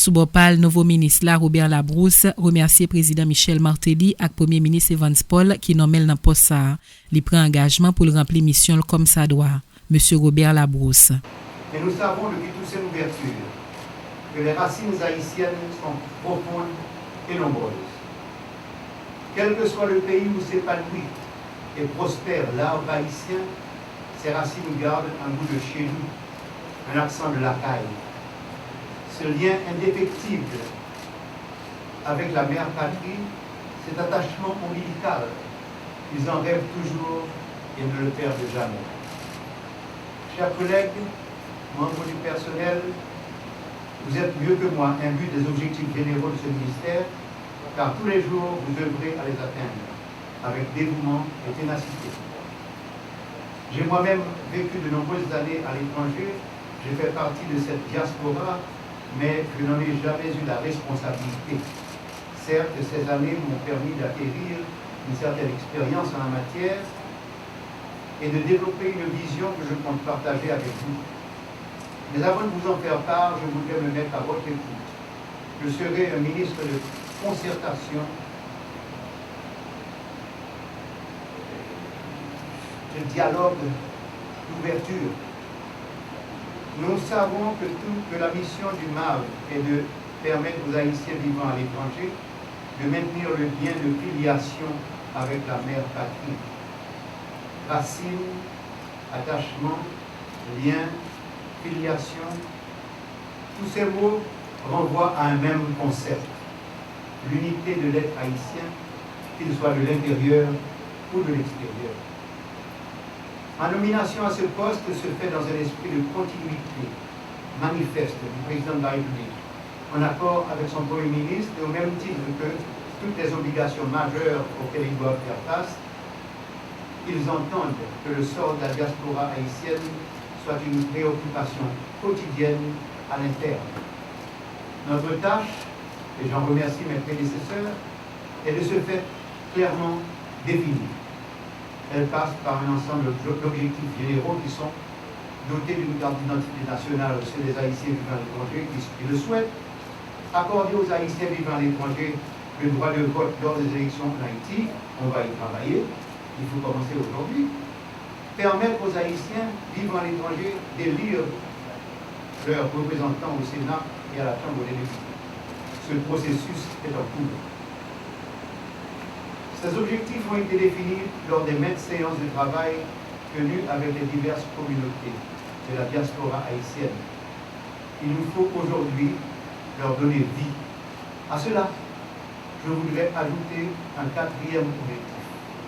Sous Bopal, nouveau ministre là, Robert Labrousse, remercier président Michel Martelly et premier ministre Evans Paul qui nommé dans poste ça. Il prend engagement pour remplir mission comme ça doit. Monsieur Robert Labrousse. Et nous savons depuis toute cette ouverture que les racines haïtiennes sont profondes et nombreuses. Quel que soit le pays où s'épanouit et prospère l'art haïtien, ces racines gardent un goût de chez nous, un accent de la caille. Ce lien indéfectible avec la mère patrie, cet attachement ombilical, ils en rêvent toujours et ne le perdent jamais. Chers collègues, membres du personnel, vous êtes mieux que moi imbus des objectifs généraux de ce ministère, car tous les jours vous œuvrez à les atteindre avec dévouement et ténacité. J'ai moi-même vécu de nombreuses années à l'étranger, j'ai fait partie de cette diaspora, mais je n'en ai jamais eu la responsabilité. Certes, ces années m'ont permis d'acquérir une certaine expérience en la matière et de développer une vision que je compte partager avec vous. Mais avant de vous en faire part, je voudrais me mettre à votre écoute. Je serai un ministre de concertation, de dialogue, d'ouverture. Nous savons que la mission du MAV est de permettre aux Haïtiens vivant à l'étranger de maintenir le lien de filiation avec la mère patrie. Racine, attachement, lien, filiation, tous ces mots renvoient à un même concept, l'unité de l'être haïtien, qu'il soit de l'intérieur ou de l'extérieur. Ma nomination à ce poste se fait dans un esprit de continuité manifeste du président de la République, en accord avec son Premier ministre et au même titre que toutes les obligations majeures auxquelles ils doivent faire face, ils entendent que le sort de la diaspora haïtienne soit une préoccupation quotidienne à l'interne. Notre tâche, et j'en remercie mes prédécesseurs, est de se faire clairement définie. Elle passe par un ensemble d'objectifs généraux qui sont dotés d'une carte d'identité nationale chez les Haïtiens vivant à l'étranger qui le souhaitent, accorder aux Haïtiens vivant à l'étranger le droit de vote lors des élections en Haïti, on va y travailler, il faut commencer aujourd'hui, permettre aux Haïtiens vivant à l'étranger d'élire leurs représentants au Sénat et à la Chambre des députés. Ce processus est en cours. Ces objectifs ont été définis lors des maintes séances de travail tenues avec les diverses communautés de la diaspora haïtienne. Il nous faut aujourd'hui leur donner vie. À cela, je voudrais ajouter un quatrième objectif.